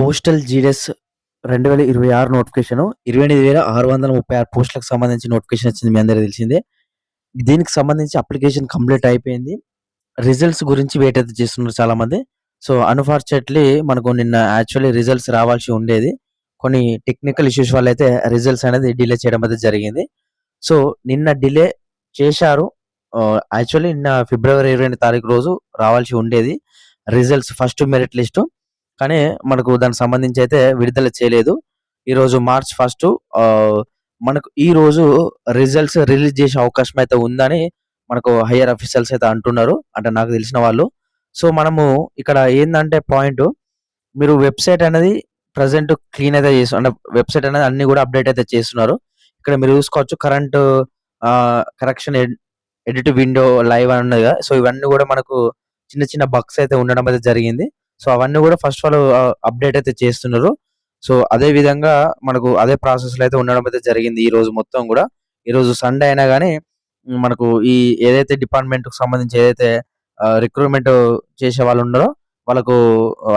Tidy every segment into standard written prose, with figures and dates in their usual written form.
Postal GDS 2026 notification 28,636 పోస్టులకు సంబంధించి notification వచ్చింది. మీ అందరికీ తెలిసిందే. దీనికి సంబంధించి అప్లికేషన్ కంప్లీట్ అయిపోయింది. రిజల్ట్స్ గురించి వెయిట్ అయితే చేస్తున్నారు చాలామంది. సో, అన్‌ఫార్చునేట్‌లీ మనకు నిన్న యాక్చువల్లీ రిజల్ట్స్ రావాల్సి ఉండేది. కొన్ని టెక్నికల్ ఇష్యూస్ వల్ల అయితే రిజల్ట్స్ అనేది డిలే చేయడం అయితే జరిగింది. సో, నిన్న డిలే చేశారు. యాక్చువల్లీ నిన్న ఫిబ్రవరి 28 తారీఖు రోజు రావాల్సి ఉండేది రిజల్ట్స్ ఫస్ట్ మెరిట్ లిస్టు. కానీ మనకు దానికి సంబంధించి అయితే విడుదల చేయలేదు. ఈరోజు మార్చ్ 1 మనకు ఈరోజు రిజల్ట్స్ రిలీజ్ చేసే అవకాశం అయితే ఉందని మనకు హైయర్ అఫీషియల్స్ అయితే అంటున్నారు. అంటే నాకు తెలిసిన వాళ్ళు. సో, మనము ఇక్కడ ఏందంటే పాయింటు మీరు వెబ్‌సైట్ అనేది ప్రెజెంట్ క్లీన్ అయితే అంటే వెబ్‌సైట్ అనేది అన్నీ కూడా అప్‌డేట్ అయితే చేస్తున్నారు. ఇక్కడ మీరు చూసుకోవచ్చు current correction edit window live అని ఉన్నది కదా! సో, ఇవన్నీ కూడా మనకు చిన్న చిన్న బగ్స్ అయితే ఉండడం అయితే జరిగింది. సో, అవన్నీ కూడా ఫస్ట్ వాళ్ళు అప్‌డేట్ అయితే చేస్తున్నారు. సో, అదే విధంగా మనకు అదే ప్రాసెస్‌లో అయితే ఉండడం అయితే జరిగింది ఈరోజు మొత్తం గూడా. ఈరోజు సండే అయినా గానీ మనకు ఈ ఏదైతే డిపార్ట్‌మెంట్‌కి సంబంధించి ఏదైతే రిక్రూట్‌మెంట్ చేసేవాళ్ళు ఉన్నారో వాళ్ళకు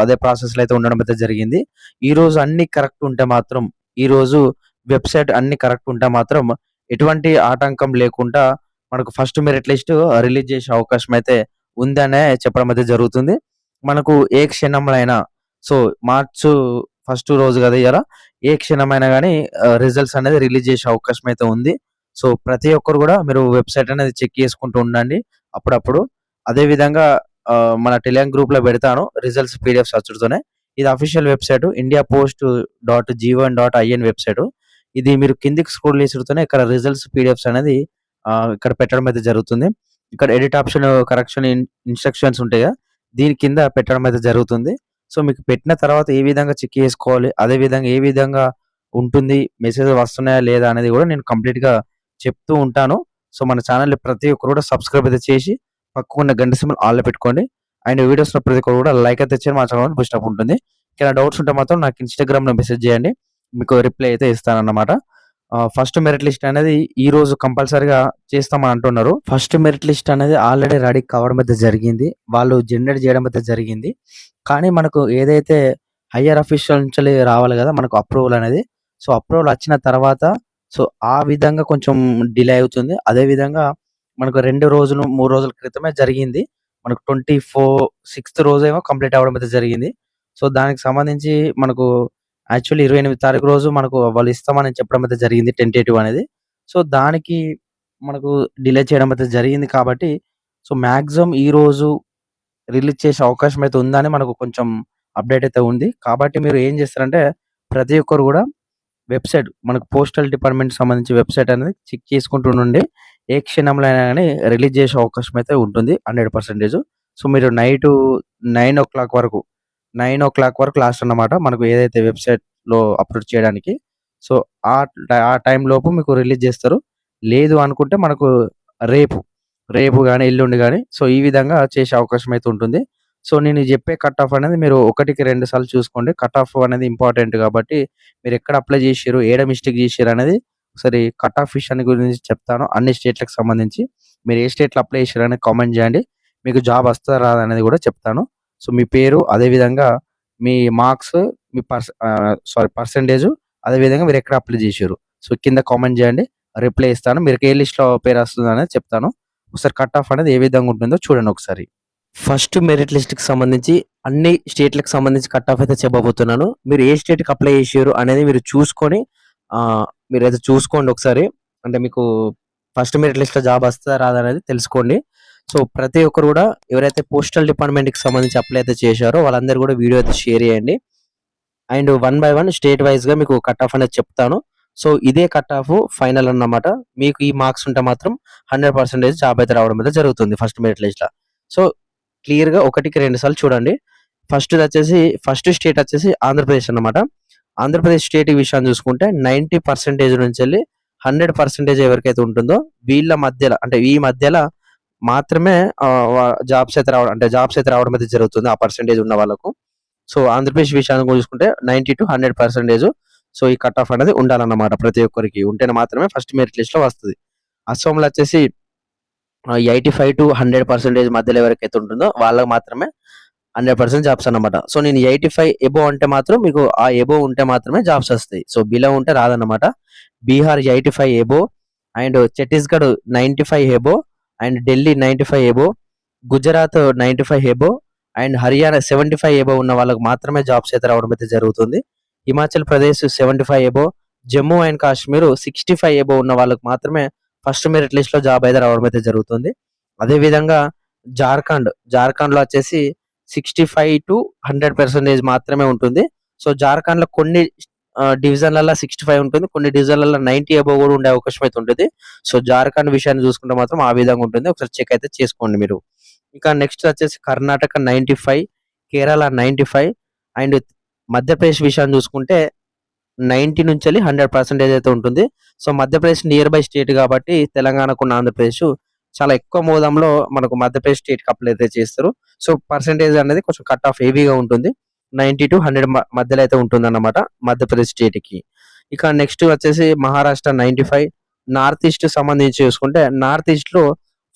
అదే ప్రాసెస్‌లో అయితే ఉండడం అయితే జరిగింది. ఈరోజు అన్నీ కరెక్ట్ ఉంటే మాత్రం ఈరోజు వెబ్‌సైట్ అన్నీ కరెక్ట్ ఉంటే మాత్రం ఎటువంటి ఆటంకం లేకుండా మనకు ఫస్ట్ మెరిట్ లిస్ట్ రిలీజ్ చేసే అవకాశం అయితే ఉందనే చెప్పడం అయితే జరుగుతుంది. మనకు ఏ క్షణంలో అయినా సో, మార్చు ఫస్ట్ రోజు కదా ఇయాల. ఏ క్షణమైనా గానీ రిజల్ట్స్ అనేది రిలీజ్ చేసే అవకాశం అయితే ఉంది. సో, ప్రతి ఒక్కరు గూడా మీరు వెబ్‌సైట్ అనేది చెక్ చేసుకుంటూ ఉండండి అప్పుడప్పుడు. అదే విధంగా మన టెలిగ్రామ్ గ్రూప్‌లో పెడతాను రిజల్ట్స్ పీడిఎఫ్స్ అచ్చుడుతోనే. ఇది official website India post .gov.in website. ఇది మీరు కిందకి స్క్రోల్ చేసుడుతోనే ఇక్కడ రిజల్ట్స్ పీడిఎఫ్స్ అనేది ఇక్కడ పెట్టడం అయితే జరుగుతుంది. ఇక్కడ ఎడిట్ ఆప్షన్, కరెక్షన్ ఇన్‌స్ట్రక్షన్స్ ఉంటాయి కదా! దీని కింద పెట్టడం అయితే జరుగుతుంది. సో, మీకు పెట్టిన తర్వాత ఏ విధంగా చెక్ చేసుకోవాలి, అదే విధంగా ఏ విధంగా ఉంటుంది, మెసేజ్‌లు వస్తున్నాయా లేదా అనేది కూడా నేను కంప్లీట్‌గా చెప్తూ ఉంటాను. సో, మన ఛానెల్‌ని ప్రతి ఒక్కరు కూడా సబ్స్క్రైబ్ అయితే చేసి పక్కకున్న గంట సింబల్ ఆల్‌లో పెట్టుకోండి. అండ్ వీడియోస్‌లో ప్రతి ఒక్కరు కూడా లైక్ అయితే చేయండి. మా ఛానెల్ బూస్ట్ అప్ ఉంటుంది. ఏమైనా డౌట్స్ ఉంటే మాత్రం నాకు ఇన్‌స్టాగ్రామ్‌లో మెసేజ్ చేయండి. మీకు రిప్లై అయితే ఇస్తానన్నమాట. ఫస్ట్ మెరిట్ లిస్ట్ అనేది ఈరోజు కంపల్సరీగా చేస్తామని అంటున్నారు. ఫస్ట్ మెరిట్ లిస్ట్ అనేది ఆల్రెడీ రెడీ కావడం అయితే జరిగింది. వాళ్ళు జనరేట్ చేయడం అయితే జరిగింది. కానీ మనకు ఏదైతే హైయర్ అఫీషియల్ నుంచి రావాలి కదా! మనకు అప్రూవల్ అనేది. సో, అప్రూవల్ వచ్చిన తర్వాత సో, ఆ విధంగా కొంచెం డిలే అవుతుంది. అదే విధంగా మనకు 2 రోజులు, 3 రోజుల క్రితమే జరిగింది. మనకు 6థ్ రోజేమో కంప్లీట్ అవ్వడం అయితే జరిగింది. సో, దానికి సంబంధించి మనకు యాక్చువల్లీ 28 తారీఖు రోజు మనకు వాళ్ళు ఇస్తామని చెప్పడం అయితే జరిగింది టెంటేటివ్ అనేది. సో, దానికి మనకు డిలే చేయడం అయితే జరిగింది కాబట్టి సో, మాక్సిమం ఈరోజు రిలీజ్ చేసే అవకాశం అయితే ఉందని మనకు కొంచెం అప్‌డేట్ అయితే ఉంది. కాబట్టి మీరు ఏం చేస్తారంటే ప్రతి ఒక్కరు గూడా వెబ్‌సైట్ మనకు పోస్టల్ డిపార్ట్‌మెంట్‌కి సంబంధించి వెబ్‌సైట్ అనేది చెక్ చేసుకుంటూ ఉండండి. ఏ క్షణంలో అయినా గానీ రిలీజ్ చేసే అవకాశం అయితే ఉంటుంది 100%. సో, మీరు నైటు 9:00 వరకు 9:00 వరకు లాస్ట్ అన్నమాట. మనకు ఏదైతే వెబ్‌సైట్‌లో అప్‌లోడ్ చేయడానికి. సో, ఆ టైం లోపు మీకు రిలీజ్ చేస్తారు. లేదు అనుకుంటే మనకు రేపు గాని, ఎల్లుండి గాని సో, ఈ విధంగా చేసే అవకాశం అయితే ఉంటుంది. సో, నేను చెప్పే కట్ ఆఫ్ అనేది మీరు 1కి 2 సార్లు చూసుకోండి. కట్ ఆఫ్ అనేది ఇంపార్టెంట్ కాబట్టి మీరు ఎక్కడ అప్లై చేసిర్రు, ఏడ మిస్టేక్ చేసిర్రు అనేది ఒకసారి కట్ ఆఫ్ విషయాన్ని గురించి చెప్తాను. అన్ని స్టేట్‌లకు సంబంధించి. మీరు ఏ స్టేట్‌లో అప్లై చేసిర్రు అనేది కామెంట్ చేయండి. మీకు జాబ్ వస్తదా రాదా అనేది కూడా చెప్తాను. సో, మీ పేరు, అదే విధంగా మీ మార్క్స్, మీ పర్సెంటేజు, అదే విధంగా మీరు ఎక్కడ అప్లై చేసిర్రు. సో, కింద కామెంట్ చేయండి. రిప్లై ఇస్తాను. మీకు ఏ లిస్ట్‌లో పేరు వస్తుందనేది చెప్తాను. ఒకసారి కట్ ఆఫ్ అనేది ఏ విధంగా ఉంటుందో చూడండి ఒకసారి. ఫస్ట్ మెరిట్ లిస్ట్‌కి సంబంధించి అన్ని స్టేట్‌లకు సంబంధించి కట్ ఆఫ్ అయితే చెప్పబోతున్నాను. మీరు ఏ స్టేట్‌కి అప్లై చేసిర్రు అనేది మీరు చూసుకొని మీరైతే చూసుకోండి ఒకసారి. అంటే మీకు ఫస్ట్ మెరిట్ లిస్ట్‌లో జాబ్ వస్తదా రాదా అనేది తెలుసుకోండి. సో, ప్రతి ఒక్కరు కూడా ఎవరైతే పోస్టల్ డిపార్ట్‌మెంట్‌కి సంబంధించి అప్లై అయితే చేశారో వాళ్ళందరూ కూడా వీడియో అయితే షేర్ చేయండి. And one by one state వైస్‌గా మీకు కట్ ఆఫ్ అనేది చెప్తాను. సో, ఇదే కట్ ఆఫ్ ఫైనల్ అన్నమాట. మీకు ఈ మార్క్స్ ఉంటే మాత్రం 100% జాబ్ అయితే రావడం అయితే జరుగుతుంది ఫస్ట్ మెరిట్ లిస్ట్‌ల. సో, క్లియర్‌గా 1కి 2 సార్లు చూడండి. ఫస్ట్ స్టేట్ వచ్చేసి ఆంధ్రప్రదేశ్ అన్నమాట. ఆంధ్రప్రదేశ్ స్టేట్ విషయాన్ని చూసుకుంటే 90% నుంచెల్లి 100% ఎవరికైతే ఉంటుందో వీళ్ళ మధ్యల అంటే ఈ మధ్యల మాత్రమే జాబ్స్ అయితే రావడం అయితే జరుగుతుంది ఆ పర్సెంటేజ్ ఉన్న వాళ్ళకు. సో, ఆంధ్రప్రదేశ్ విషయాన్ని చూసుకుంటే 90-100% సో, ఈ కట్ ఆఫ్ అనేది ఉండాలన్నమాట ప్రతి ఒక్కరికి. ఉంటేనే మాత్రమే ఫస్ట్ మెరిట్ లిస్ట్‌లో వస్తది. అస్సాంలో వచ్చేసి 85-100% మధ్యలో ఎవరికైతే ఉంటుందో వాళ్ళకి మాత్రమే 100% జాబ్స్ అన్నమాట. సో నేను 85 అబోవ్ అంటే మాత్రం మీకు ఆ అబోవ్ ఉంటే మాత్రమే జాబ్స్ వస్తాయి. సో బిలో ఉంటే రాదన్నమాట. Bihar 85 above and Chhattisgarh 95 above and Delhi 95 above, Gujarat 95 above and Haryana 75 above ఉన్న వాళ్ళకి మాత్రమే జాబ్స్ అయితే రావడం అయితే జరుగుతుంది. Himachal Pradesh 75 above, Jammu and Kashmir 65 above ఉన్న వాళ్ళకి మాత్రమే ఫస్ట్ మెరిట్ లిస్ట్‌లో జాబ్ అయితే రావడం అయితే జరుగుతుంది. అదే విధంగా జార్ఖండ్‌లో వచ్చేసి 65-100% మాత్రమే ఉంటుంది. సో జార్ఖండ్‌లో కొన్ని డివిజన్‌లలో 65 ఉంటుంది. కొన్ని డివిజన్‌లలో 90 అబోవ్ కూడా ఉండే అవకాశం అయితే ఉంటది. సో జార్ఖండ్ విషయాన్ని చూసుకుంటే మాత్రం ఆ విధంగా ఉంటుంది. ఒకసారి చెక్ అయితే చేసుకోండి మీరు. ఇంకా నెక్స్ట్ వచ్చేసి కర్ణాటక 95, కేరళ 95 అండ్ మధ్యప్రదేశ్ విషయాన్ని చూసుకుంటే 90 నుంచెల్లి 100% అయితే ఉంటుంది. So Madhya Pradesh near by state కాబట్టి తెలంగాణకున్న ఆంధ్రప్రదేశ్ చాలా ఎక్కువ మోదంలో మనకు మధ్యప్రదేశ్ స్టేట్‌కి అప్లై అయితే చేస్తారు. సో పర్సెంటేజ్ అనేది కొంచెం కట్ ఆఫ్ హెవీగా ఉంటుంది. 90-100 మధ్యలో అయితే ఉంటుందన్నమాట మధ్యప్రదేశ్ స్టేట్‌కి. ఇక నెక్స్ట్ వచ్చేసి మహారాష్ట్ర 95, నార్త్ ఈస్ట్ సంబంధించి చూసుకుంటే నార్త్ ఈస్ట్‌లో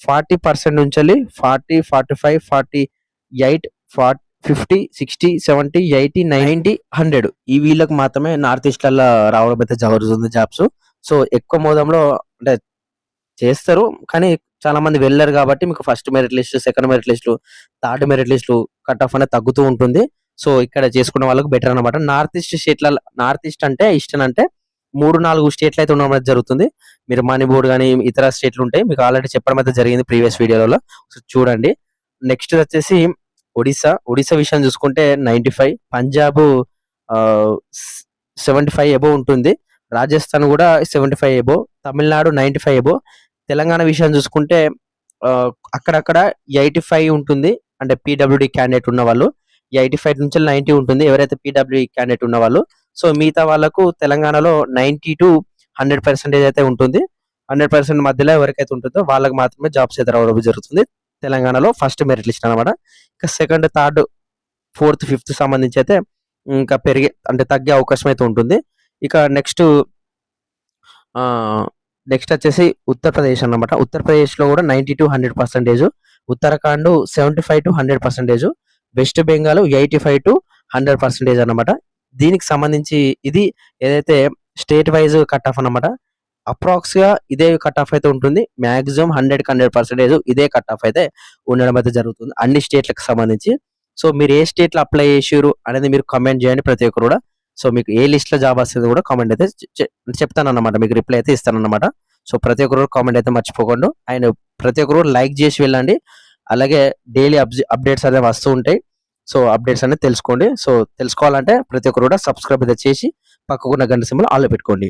40% నుంచెల్లి 40, 45, 48, 50, 60, 70, 80, 90, 100 ఈ వీళ్ళకి మాత్రమే నార్త్ ఈస్ట్‌లల్ల రావడం అయితే జరుగుతుంది జాబ్స్. సో ఎక్కువ మోదంలో అంటే చేస్తారు. కానీ చాలా మంది వెళ్లరు కాబట్టి మీకు first merit list, second merit లిస్ట్‌లు, థర్డ్ మెరిట్ లిస్ట్‌లు కట్ ఆఫ్ అనేది తగ్గుతూ ఉంటుంది. సో ఇక్కడ చేసుకున్న వాళ్ళకి బెటర్ అన్నమాట. నార్త్ ఈస్ట్ అంటే ఈస్టర్న్ అంటే 3, 4 స్టేట్‌లు అయితే ఉండడం అయితే జరుగుతుంది. మీరు మణిపూర్ గాని ఇతర స్టేట్‌లు ఉంటాయి. మీకు ఆల్రెడీ చెప్పడం అయితే జరిగింది ప్రీవియస్ వీడియోలలో. సో చూడండి. నెక్స్ట్ వచ్చేసి ఒడిస్సా విషయం చూసుకుంటే 95, పంజాబ్ ఆహ్, 75 అబోవ్ ఉంటుంది. రాజస్థాన్ కూడా 75 అబోవ్, తమిళనాడు 95 అబోవ్. తెలంగాణ విషయం చూసుకుంటే ఆహ్, అక్కడక్కడ 85 ఉంటుంది. అంటే పీడబ్ల్యూడీ క్యాండిడేట్ ఉన్నవాళ్ళు. 85 నుంచి 90 ఉంటుంది. ఎవరైతే పీడబ్ల్యూడీ క్యాండిడేట్ ఉన్నవాళ్ళు. సో మిగతా వాళ్ళకు తెలంగాణలో 90-100% అయితే ఉంటుంది. 100% మధ్యలో ఎవరికైతే ఉంటుందో వాళ్ళకి మాత్రమే జాబ్స్ అయితే రావడం జరుగుతుంది. తెలంగాణలో ఫస్ట్ మెరిట్ లిస్ట్ అన్నమాట. ఇక సెకండ్, థర్డ్, ఫోర్త్, ఫిఫ్త్ సంబంధించి అయితే ఇంకా తగ్గే అవకాశం అయితే ఉంటుంది. ఇక నెక్స్ట్ వచ్చేసి ఉత్తరప్రదేశ్ అన్నమాట. ఉత్తరప్రదేశ్‌లో కూడా 90-100%, ఉత్తరాఖండ్ 75-100%, వెస్ట్ బెంగాల్ 85-100% అన్నమాట. దీనికి సంబంధించి ఇది ఏదైతే స్టేట్ వైస్ కట్ ఆఫ్ అన్నమాట. అప్రాక్స్‌గా ఇదే కట్ ఆఫ్ అయితే ఉంటుంది. మాక్సిమం 100% ఇదే కట్ ఆఫ్ అయితే ఉండడం అయితే జరుగుతుంది అన్ని స్టేట్‌లకు సంబంధించి. సో మీరు ఏ స్టేట్‌లో అప్లై చేసిర్రు అనేది మీరు కామెంట్ చేయండి ప్రతి ఒక్కరు కూడా. సో మీకు ఏ లిస్ట్‌లో జాబ్ వస్తది కూడా కామెంట్ అయితే చెప్తానన్నమాట. మీకు రిప్లై అయితే ఇస్తానన్నమాట. సో ప్రతి ఒక్కరు కామెంట్ అయితే మర్చిపోకండి. అండ్ ప్రతి ఒక్కరు లైక్ చేసి వెళ్ళండి. అలాగే డైలీ అప్డేట్స్ అనేవి వస్తూ ఉంటాయి. సో అప్డేట్స్ అనేది తెలుసుకోండి. సో తెలుసుకోవాలంటే ప్రతి ఒక్కరు కూడా సబ్స్క్రైబ్ అయితే చేసి పక్కకున్న గంట సింబల్ ఆల్‌లో పెట్టుకోండి.